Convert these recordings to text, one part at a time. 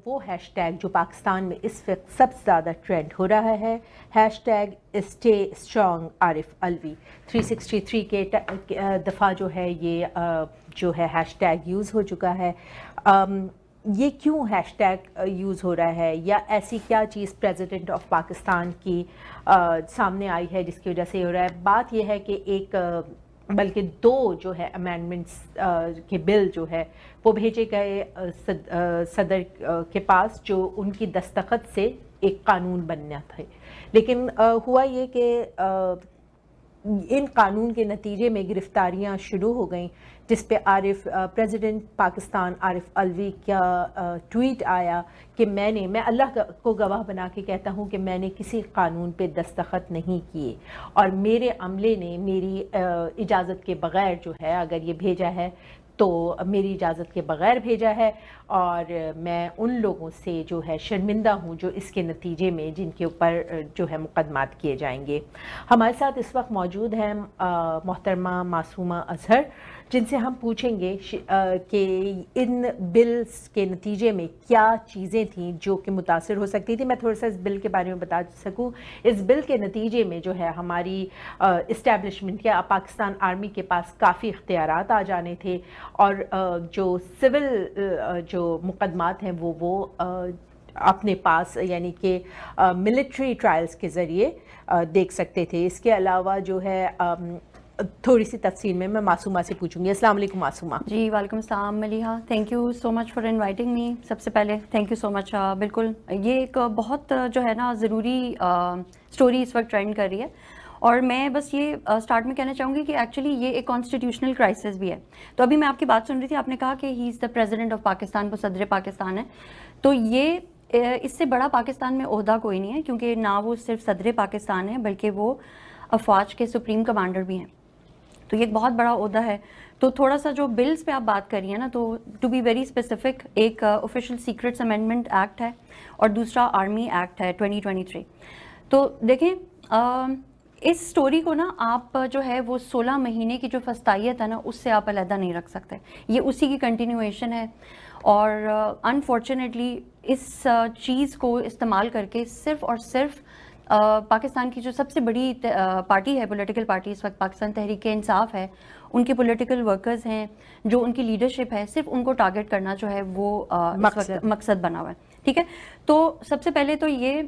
وہ hash tag جو پاکستان میں اس وقت سب سے زیادہ ٹرینڈ ہو رہا ہے، ہیش ٹیگ اسٹے اسٹرانگ عارف الوی 363 کے دفعہ جو ہے یہ جو ہے ہیش ٹیگ یوز ہو چکا ہے۔ یہ کیوں ہیش ٹیگ یوز ہو رہا ہے، یا ایسی کیا چیز پریزیڈنٹ آف پاکستان کی سامنے آئی ہے جس کی وجہ سے یہ ہو رہا ہے؟ بات یہ ہے کہ ایک بلکہ دو جو ہے امینڈمنٹس کے بل جو ہے وہ بھیجے گئے صدر کے پاس، جو ان کی دستخط سے ایک قانون بننا تھے، لیکن ہوا یہ کہ ان قانون کے نتیجے میں گرفتاریاں شروع ہو گئیں، جس پہ پریزیڈنٹ پاکستان عارف الوی کا ٹویٹ آیا کہ میں اللہ کو گواہ بنا کے کہتا ہوں کہ میں نے کسی قانون پہ دستخط نہیں کیے، اور میرے عملے نے میری اجازت کے بغیر جو ہے اگر یہ بھیجا ہے تو میری اجازت کے بغیر بھیجا ہے، اور میں ان لوگوں سے جو ہے شرمندہ ہوں جو اس کے نتیجے میں جن کے اوپر جو ہے مقدمات کیے جائیں گے۔ ہمارے ساتھ اس وقت موجود ہیں محترمہ معصومہ اظہر، جن سے ہم پوچھیں گے کہ ان بلز کے نتیجے میں کیا چیزیں تھیں جو کہ متاثر ہو سکتی تھی۔ میں تھوڑا سا اس بل کے بارے میں بتا سکوں، اس بل کے نتیجے میں جو ہے ہماری اسٹیبلشمنٹ یا پاکستان آرمی کے پاس کافی اختیارات آ جانے تھے، اور جو سول جو مقدمات ہیں وہ اپنے پاس یعنی کہ ملٹری ٹرائلز کے ذریعے دیکھ سکتے تھے۔ اس کے علاوہ جو ہے تھوڑی سی تفصیل میں معصومہ سے پوچھوں گی۔ السلام علیکم معصومہ۔ جی وعلیکم السلام Maliha, thank you so much for inviting me. سب سے پہلے تھینک یو سو مچ۔ بالکل یہ ایک بہت جو ہے نا ضروری سٹوری اس وقت ٹرینڈ کر رہی ہے، اور میں بس یہ سٹارٹ میں کہنا چاہوں گی کہ ایکچولی یہ ایک کانسٹیٹیوشنل کرائسس بھی ہے۔ تو ابھی میں آپ کی بات سن رہی تھی، آپ نے کہا کہ ہی از دا پریزیڈنٹ آف پاکستان، وہ صدر پاکستان ہے، تو یہ اس سے بڑا پاکستان میں عہدہ کوئی نہیں ہے، کیونکہ نہ وہ صرف صدر پاکستان ہے بلکہ وہ افواج کے سپریم کمانڈر بھی ہیں، تو یہ ایک بہت بڑا عہدہ ہے۔ تو تھوڑا سا جو بلز پہ آپ بات کر رہی ہیں نا، تو ٹو بی ویری اسپیسیفک، ایک آفیشیل سیکرٹس امینڈمنٹ ایکٹ ہے اور دوسرا آرمی ایکٹ ہے 2023۔ تو دیکھیں اس سٹوری کو نا آپ جو ہے وہ 16 مہینے کی جو فسطائیت ہے نا اس سے آپ علیحدہ نہیں رکھ سکتے، یہ اسی کی کنٹینیویشن ہے، اور انفارچونیٹلی اس چیز کو استعمال کر کے صرف اور صرف پاکستان کی جو سب سے بڑی پارٹی ہے، پولیٹیکل پارٹی اس وقت پاکستان تحریک انصاف ہے، ان کے پولیٹیکل ورکرز ہیں، جو ان کی لیڈرشپ ہے، صرف ان کو ٹارگٹ کرنا جو ہے وہ مقصد بنا ہوا ہے، ٹھیک ہے۔ تو سب سے پہلے تو یہ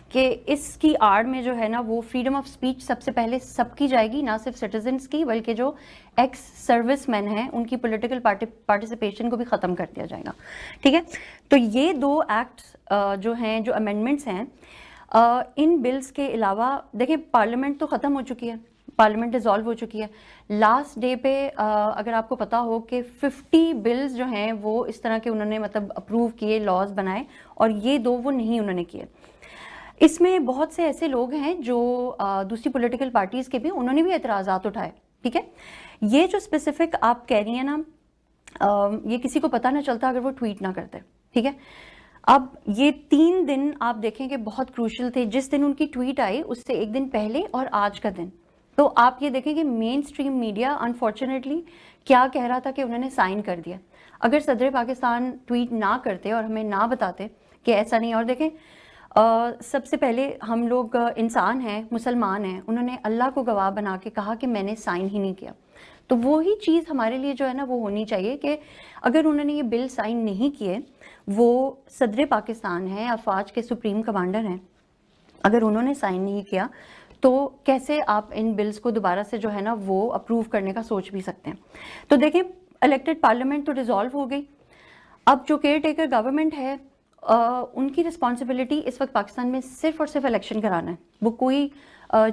کہ اس کی آڑ میں جو ہے نا وہ فریڈم آف سپیچ سب سے پہلے سب کی جائے گی، نہ صرف سٹیزنز کی بلکہ جو ایکس سروس مین ہیں ان کی پولیٹیکل پارٹیسپیشن کو بھی ختم کر دیا جائے گا، ٹھیک ہے۔ تو یہ دو ایکٹس جو ہیں، جو امینڈمنٹس ہیں، ان بلز کے علاوہ دیکھیں پارلیمنٹ تو ختم ہو چکی ہے، پارلیمنٹ ڈیزالو ہو چکی ہے۔ لاسٹ ڈے پہ اگر آپ کو پتا ہو کہ 50 بلز جو ہیں وہ اس طرح کے انہوں نے مطلب اپروو کیے، لاز بنائے، اور یہ دو وہ نہیں انہوں نے کیے۔ اس میں بہت سے ایسے لوگ ہیں جو دوسری پولیٹیکل پارٹیز کے بھی، انہوں نے بھی اعتراضات اٹھائے، ٹھیک ہے۔ یہ جو اسپیسیفک آپ کہہ رہی ہیں نا، یہ کسی کو پتہ نہ چلتا اگر وہ ٹویٹ نہ کرتے، ٹھیک ہے۔ اب یہ 3 دن آپ دیکھیں کہ بہت کروشل تھے، جس دن ان کی ٹویٹ آئی اس سے ایک دن پہلے اور آج کا دن، تو آپ یہ دیکھیں کہ مین سٹریم میڈیا انفارچونیٹلی کیا کہہ رہا تھا کہ انہوں نے سائن کر دیا۔ اگر صدر پاکستان ٹویٹ نہ کرتے اور ہمیں نہ بتاتے کہ ایسا نہیں، اور دیکھیں سب سے پہلے ہم لوگ انسان ہیں، مسلمان ہیں، انہوں نے اللہ کو گواہ بنا کے کہا کہ میں نے سائن ہی نہیں کیا، تو وہی چیز ہمارے لیے جو ہے نا وہ ہونی چاہیے کہ اگر انہوں نے یہ بل سائن نہیں کیے، وہ صدر پاکستان ہیں، افواج کے سپریم کمانڈر ہیں، اگر انہوں نے سائن نہیں کیا تو کیسے آپ ان بلز کو دوبارہ سے جو ہے نا وہ اپروو کرنے کا سوچ بھی سکتے ہیں۔ تو دیکھیں الیکٹڈ پارلیمنٹ تو ڈیزالو ہو گئی، اب جو کیئر ٹیکر گورنمنٹ ہے ان کی رسپانسبلٹی اس وقت پاکستان میں صرف اور صرف الیکشن کرانا ہے، وہ کوئی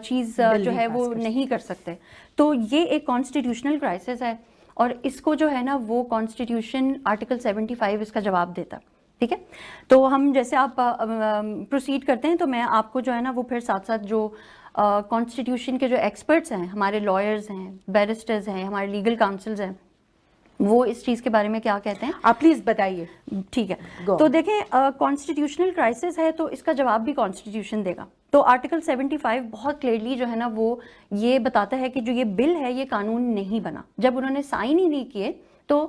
چیز جو ہے وہ نہیں کر سکتے۔ تو یہ ایک کانسٹیٹیوشنل کرائسس ہے، اور اس کو جو ہے نا وہ کانسٹیٹیوشن آرٹیکل 75 اس کا جواب دیتا، ٹھیک ہے۔ تو ہم جیسے آپ پروسیڈ کرتے ہیں تو میں آپ کو جو ہے نا وہ پھر ساتھ ساتھ جو کانسٹیٹیوشن کے جو ایکسپرٹس ہیں، ہمارے لائرز ہیں، بیرسٹرز ہیں، ہمارے لیگل کاؤنسلز ہیں، وہ اس چیز کے بارے میں کیا کہتے ہیں آپ پلیز بتائیے، ٹھیک ہے۔ تو دیکھیں کانسٹیٹیوشنل کرائسس ہے تو اس کا جواب بھی کانسٹیٹیوشن دے گا۔ تو آرٹیکل 75 بہت کلیئرلی جو ہے نا وہ یہ بتاتا ہے کہ جو یہ بل ہے یہ قانون نہیں بنا، جب انہوں نے سائن ہی نہیں کیے تو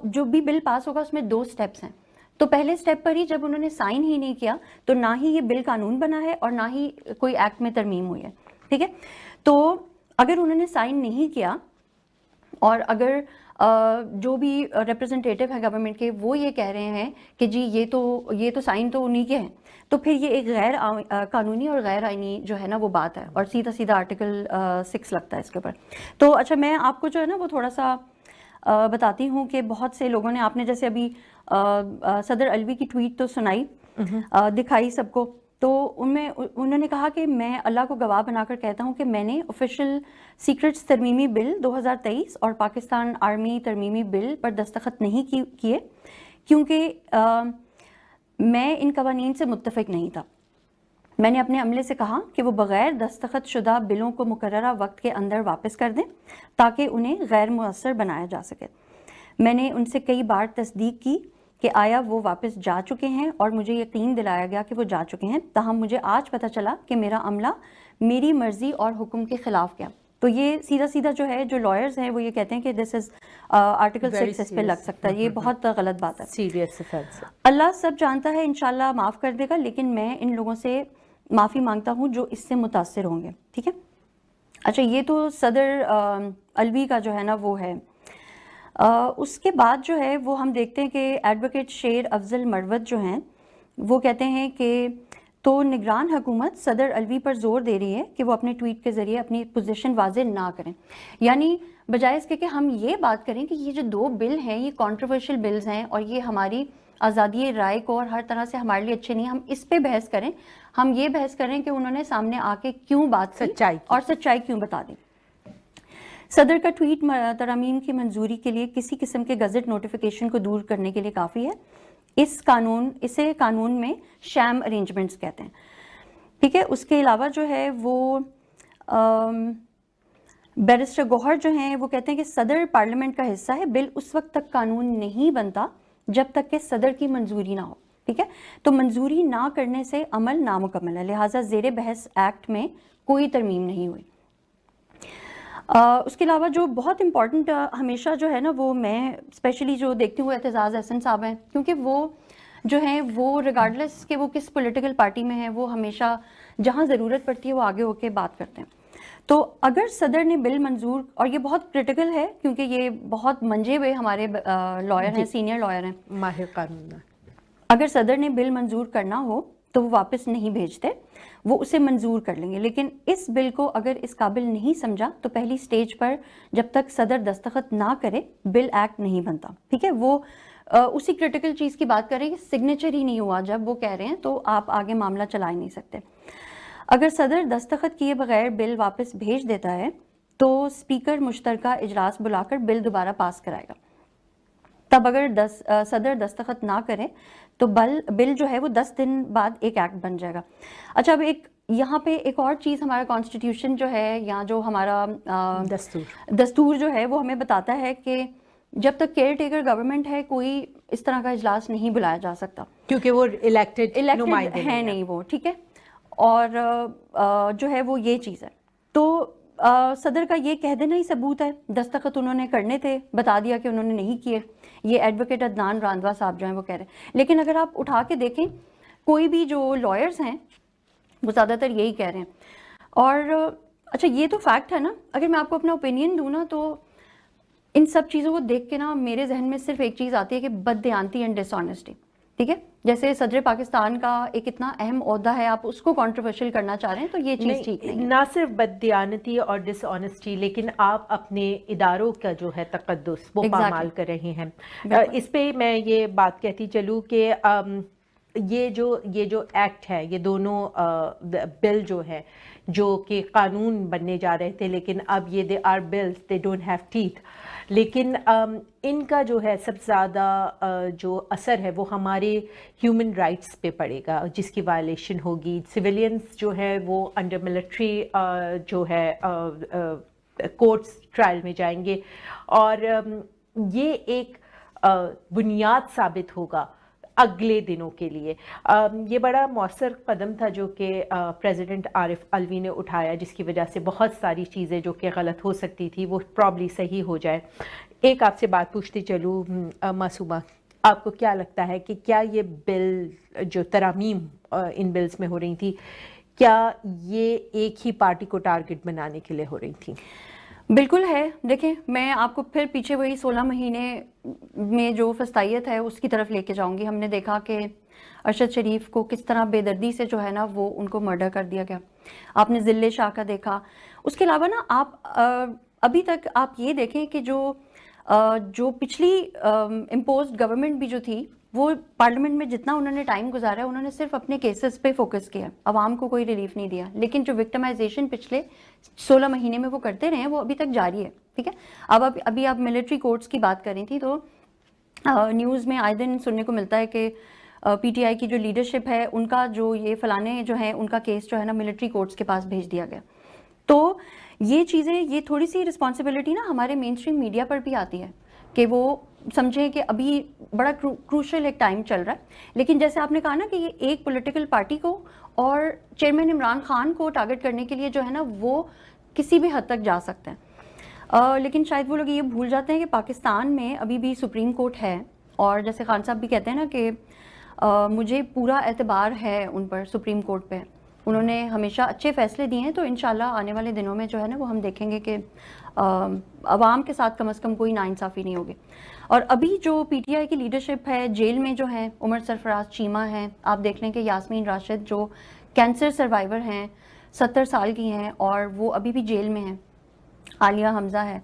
جو بھی بل پاس ہوگا اس میں 2 سٹیپس ہیں۔ تو پہلے سٹیپ پر ہی جب انہوں نے سائن ہی نہیں کیا تو نہ ہی یہ بل قانون بنا ہے اور نہ ہی کوئی ایکٹ میں ترمیم ہوئی ہے. ٹھیک ہے, تو اگر انہوں نے سائن نہیں کیا اور اگر جو بھی ریپرزنٹیٹیو ہے گورنمنٹ کے وہ یہ کہہ رہے ہیں کہ جی یہ تو سائن تو انہی کے ہیں, تو پھر یہ ایک غیر قانونی اور غیر آئینی جو ہے نا وہ بات ہے, اور سیدھا سیدھا آرٹیکل 6 لگتا ہے اس کے اوپر. تو اچھا میں آپ کو جو ہے نا وہ تھوڑا سا بتاتی ہوں کہ بہت سے لوگوں نے, آپ نے جیسے ابھی صدر الوی کی ٹویٹ تو سنائی, دکھائی سب کو, تو انہوں نے کہا کہ میں اللہ کو گواہ بنا کر کہتا ہوں کہ میں نے آفیشیل سیکرٹس ترمیمی بل 2023 اور پاکستان آرمی ترمیمی بل پر دستخط نہیں کیے کیونکہ میں ان قوانین سے متفق نہیں تھا. میں نے اپنے عملے سے کہا کہ وہ بغیر دستخط شدہ بلوں کو مقررہ وقت کے اندر واپس کر دیں تاکہ انہیں غیر مؤثر بنایا جا سکے. میں نے ان سے کئی بار تصدیق کی کہ آیا وہ واپس جا چکے ہیں اور مجھے یقین دلایا گیا کہ وہ جا چکے ہیں, تاہم مجھے آج پتہ چلا کہ میرا عملہ میری مرضی اور حکم کے خلاف گیا. تو یہ سیدھا سیدھا جو ہے, جو لائرز ہیں وہ یہ کہتے ہیں کہ دس از آرٹیکل 6 اس پہ لگ سکتا ہے. یہ بہت غلط بات ہے, سیریس افینس. اللہ سب جانتا ہے, انشاءاللہ معاف کر دے گا, لیکن میں ان لوگوں سے معافی مانگتا ہوں جو اس سے متاثر ہوں گے. ٹھیک ہے, اچھا یہ تو صدر الوی کا جو ہے نا وہ ہے. اس کے بعد جو ہے وہ ہم دیکھتے ہیں کہ ایڈوکیٹ شیر افضل مروت جو ہیں وہ کہتے ہیں کہ تو نگران حکومت صدر الوی پر زور دے رہی ہے کہ وہ اپنے ٹویٹ کے ذریعے اپنی پوزیشن واضح نہ کریں, یعنی بجائے اس کے کہ ہم یہ بات کریں کہ یہ جو 2 بل ہیں یہ کنٹروورشل بلز ہیں اور یہ ہماری آزادی رائے کو اور ہر طرح سے ہمارے لیے اچھے نہیں, ہم اس پہ بحث کریں, ہم یہ بحث کریں کہ انہوں نے سامنے آ کے کیوں بات کی اور سچائی کیوں بتا دی. صدر کا ٹویٹ ترامیم کی منظوری کے لیے کسی قسم کے گزٹ نوٹیفیکیشن کو دور کرنے کے لیے کافی ہے. اسے قانون میں شام ارینجمنٹس کہتے ہیں. ٹھیک ہے, اس کے علاوہ جو ہے وہ بیرسٹر گوہر جو ہیں وہ کہتے ہیں کہ صدر پارلیمنٹ کا حصہ ہے, بل اس وقت تک قانون نہیں بنتا جب تک کہ صدر کی منظوری نہ ہو. ٹھیک ہے, تو منظوری نہ کرنے سے عمل نامکمل ہے, لہٰذا زیر بحث ایکٹ میں کوئی ترمیم نہیں ہوئی. اس کے علاوہ جو بہت امپورٹنٹ ہمیشہ جو ہے نا وہ میں اسپیشلی جو دیکھتی ہوں اعتزاز احسن صاحب ہیں, کیونکہ وہ جو ہیں وہ ریگارڈلیس کہ وہ کس پولیٹیکل پارٹی میں ہیں وہ ہمیشہ جہاں ضرورت پڑتی ہے وہ آگے ہو کے بات کرتے ہیں. تو اگر صدر نے بل منظور, اور یہ بہت کرٹیکل ہے کیونکہ یہ بہت منجے ہوئے ہمارے لائر ہیں, سینئر لائر ہیں, ماہر قانون, اگر صدر نے بل منظور کرنا ہو تو وہ واپس نہیں بھیجتے, وہ اسے منظور کر لیں گے. لیکن اس بل کو اگر اس قابل نہیں سمجھا تو پہلی سٹیج پر جب تک صدر دستخط نہ کرے بل ایکٹ نہیں بنتا. ٹھیک ہے, وہ اسی کرٹیکل چیز کی بات کریں کہ سگنیچر ہی نہیں ہوا جب وہ کہہ رہے ہیں تو آپ آگے معاملہ چلا ہی نہیں سکتے. اگر صدر دستخط کیے بغیر بل واپس بھیج دیتا ہے تو اسپیکر مشترکہ اجلاس بلا کر بل دوبارہ پاس کرائے گا. تب اگر صدر دستخط نہ کرے تو بل جو ہے وہ 10 دن بعد ایک ایکٹ بن جائے گا. اچھا, اب یہاں پہ ایک اور چیز, ہمارا کانسٹیٹیوشن جو ہے یا جو ہمارا دستور جو ہے وہ ہمیں بتاتا ہے کہ جب تک کیئر ٹیکر گورنمنٹ ہے کوئی اس طرح کا اجلاس نہیں بلایا جا سکتا کیونکہ وہ الیکٹڈ ہے نہیں وہ. ٹھیک ہے, اور جو ہے وہ یہ چیز ہے. تو صدر کا یہ کہہ دینا ہی ثبوت ہے, دستخط انہوں نے کرنے تھے, بتا دیا کہ انہوں نے نہیں کیے. یہ ایڈوکیٹ عدنان راندوا صاحب جو ہیں وہ کہہ رہے ہیں. لیکن اگر آپ اٹھا کے دیکھیں کوئی بھی جو لائرز ہیں وہ زیادہ تر یہی کہہ رہے ہیں. اور اچھا یہ تو فیکٹ ہے نا, اگر میں آپ کو اپنا اوپینین دوں نا تو ان سب چیزوں کو دیکھ کے نا میرے ذہن میں صرف ایک چیز آتی ہے کہ بددیانتی اینڈ ڈس آنیسٹی. ٹھیک ہے, جیسے صدر پاکستان کا ایک اتنا اہم عہدہ ہے, آپ اس کو کنٹروورشل کرنا چاہ رہے ہیں تو یہ چیز ٹھیک نہیں. نہ صرف بددیانتی اور ڈس آنیسٹی, لیکن آپ اپنے اداروں کا جو ہے تقدس وہ پامال کر رہے ہیں. اس پہ میں یہ بات کہتی چلوں کہ یہ جو ایکٹ ہے, یہ دونوں بل جو ہے جو کہ قانون بننے جا رہے تھے, لیکن اب یہ they are bills, they don't have teeth. لیکن ان کا جو ہے سب سے زیادہ جو اثر ہے وہ ہمارے ہیومن رائٹس پہ پڑے گا, جس کی وائلیشن ہوگی. سویلینس جو ہے وہ انڈر ملٹری جو ہے کورٹس ٹرائل میں جائیں گے, اور یہ ایک بنیاد ثابت ہوگا اگلے دنوں کے لیے. یہ بڑا مؤثر قدم تھا جو کہ پریزیڈنٹ عارف الوی نے اٹھایا, جس کی وجہ سے بہت ساری چیزیں جو کہ غلط ہو سکتی تھی وہ پرابلی صحیح ہو جائے. ایک آپ سے بات پوچھتی چلوں معصومہ, آپ کو کیا لگتا ہے کہ کیا یہ بل جو ترامیم ان بلز میں ہو رہی تھی کیا یہ ایک ہی پارٹی کو ٹارگٹ بنانے کے لیے ہو رہی تھی؟ بالکل ہے. دیکھیں میں آپ کو پھر پیچھے وہی 16 مہینے میں جو فسطائیت ہے اس کی طرف لے کے جاؤں گی. ہم نے دیکھا کہ ارشد شریف کو کس طرح بے دردی سے جو ہے نا وہ ان کو مرڈر کر دیا گیا. آپ نے ذل شاہ کا دیکھا. اس کے علاوہ نا آپ ابھی تک آپ یہ دیکھیں کہ جو پچھلی امپوزڈ گورنمنٹ بھی جو تھی وہ پارلیمنٹ میں جتنا انہوں نے ٹائم گزارا ہے انہوں نے صرف اپنے کیسز پہ فوکس کیا, عوام کو کوئی ریلیف نہیں دیا. لیکن جو وکٹمائزیشن پچھلے 16 مہینے میں وہ کرتے رہے ہیں وہ ابھی تک جاری ہے. ٹھیک ہے, ابھی آپ ملٹری کورٹس کی بات کر رہی تھی تو نیوز میں آئے دن سننے کو ملتا ہے کہ پی ٹی آئی کی جو لیڈرشپ ہے ان کا جو یہ فلانے جو ہیں ان کا کیس جو ہے نا ملٹری کورٹس کے پاس بھیج دیا گیا. تو یہ چیزیں, یہ تھوڑی سی رسپانسبلٹی نا ہمارے مین اسٹریم میڈیا پر بھی آتی ہے کہ وہ سمجھیں کہ ابھی بڑا کروشل ایک ٹائم چل رہا ہے. لیکن جیسے آپ نے کہا نا کہ یہ ایک پولیٹیکل پارٹی کو اور چیئرمین عمران خان کو ٹارگٹ کرنے کے لیے جو ہے نا وہ کسی بھی حد تک جا سکتے ہیں. لیکن شاید وہ لوگ یہ بھول جاتے ہیں کہ پاکستان میں ابھی بھی سپریم کورٹ ہے, اور جیسے خان صاحب بھی کہتے ہیں نا کہ مجھے پورا اعتبار ہے ان پر, سپریم کورٹ پہ. انہوں نے ہمیشہ اچھے فیصلے دیے ہیں, تو انشاءاللہ آنے والے دنوں میں جو ہے نا وہ ہم دیکھیں گے کہ عوام کے ساتھ کم از کم کوئی ناانصافی نہیں ہوگی. اور ابھی جو پی ٹی آئی کی لیڈرشپ ہے جیل میں جو ہیں عمر سرفراز چیمہ ہیں, آپ دیکھ لیں کہ یاسمین راشد جو کینسر سروائیور ہیں 70 سال کی ہیں اور وہ ابھی بھی جیل میں ہیں, عالیہ حمزہ ہے.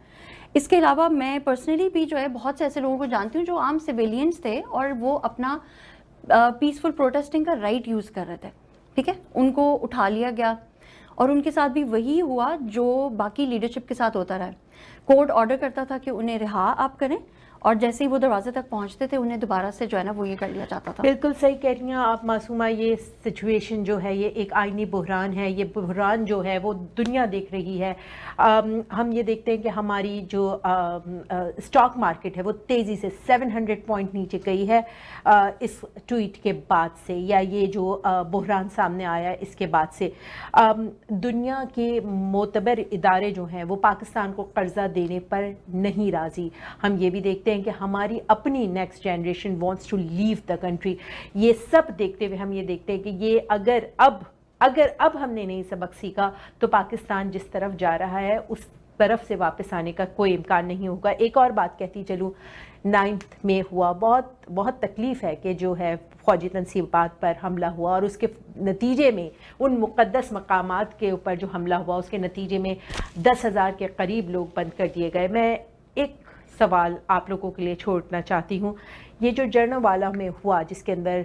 اس کے علاوہ میں پرسنلی بھی جو ہے بہت سے ایسے لوگوں کو جانتی ہوں جو عام سویلینز تھے اور وہ اپنا پیسفل پروٹیسٹنگ کا رائٹ یوز کر رہے تھے. ٹھیک ہے, ان کو اٹھا لیا گیا اور ان کے ساتھ بھی وہی ہوا جو باقی لیڈرشپ کے ساتھ ہوتا رہا. کورٹ آرڈر کرتا تھا کہ انہیں رہا آپ کریں, اور جیسے ہی وہ دروازے تک پہنچتے تھے انہیں دوبارہ سے جو ہے نا وہ یہ کر لیا جاتا تھا. بالکل صحیح کہہ رہی ہیں آپ معصومہ. یہ سچویشن جو ہے یہ ایک آئینی بحران ہے. یہ بحران جو ہے وہ دنیا دیکھ رہی ہے. ہم یہ دیکھتے ہیں کہ ہماری جو اسٹاک مارکیٹ ہے وہ تیزی سے 700 پوائنٹ نیچے گئی ہے اس ٹویٹ کے بعد سے, یا یہ جو بحران سامنے آیا اس کے بعد سے. دنیا کے معتبر ادارے جو ہیں وہ پاکستان کو قرضہ دینے پر نہیں راضی. ہم یہ بھی دیکھتے ہیں کہ ہماری اپنی next generation wants to leave the country. یہ سب دیکھتے ہوئے ہم یہ دیکھتے ہیں کہ یہ اگر اب ہم نے نہیں سبق سیکھا تو پاکستان جس طرف جا رہا ہے اس طرف سے واپس آنے کا کوئی امکان نہیں ہوگا. ایک اور بات کہتی چلوں, 9 میں ہوا, بہت تکلیف ہے کہ جو ہے فوجی تنصیبات پر حملہ ہوا اور اس کے نتیجے میں ان مقدس مقامات کے اوپر جو حملہ ہوا اس کے نتیجے میں 10,000 کے قریب لوگ بند کر دیے گئے. میں ایک سوال آپ لوگوں کے لیے چھوڑنا چاہتی ہوں. یہ جو جرنوالا میں ہوا جس کے اندر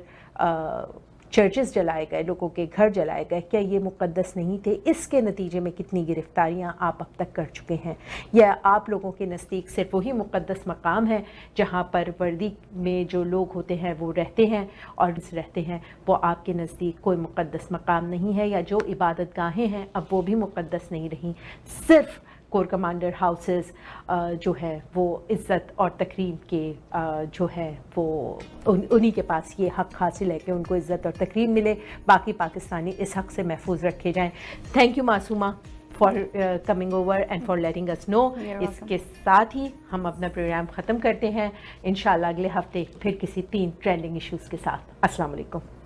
چرچز جلائے گئے, لوگوں کے گھر جلائے گئے, کیا یہ مقدس نہیں تھے؟ اس کے نتیجے میں کتنی گرفتاریاں آپ اب تک کر چکے ہیں؟ یا آپ لوگوں کے نزدیک صرف وہی مقدس مقام ہے جہاں پر وردی میں جو لوگ ہوتے ہیں وہ رہتے ہیں اور رہتے ہیں, وہ آپ کے نزدیک کوئی مقدس مقام نہیں ہے؟ یا جو عبادت گاہیں ہیں اب وہ بھی مقدس نہیں رہیں, صرف کور کمانڈر ہاؤسز جو ہے وہ عزت اور تکریم کے جو ہے وہ انہی کے پاس یہ حق حاصل ہے کہ ان کو عزت اور تکریم ملے, باقی پاکستانی اس حق سے محفوظ رکھے جائیں. Thank you Masooma for coming over and for letting us know. اس کے ساتھ ہی ہم اپنا پروگرام ختم کرتے ہیں. انشاءاللہ اگلے ہفتے پھر کسی 3 ٹرینڈنگ ایشوز کے ساتھ. السلام علیکم.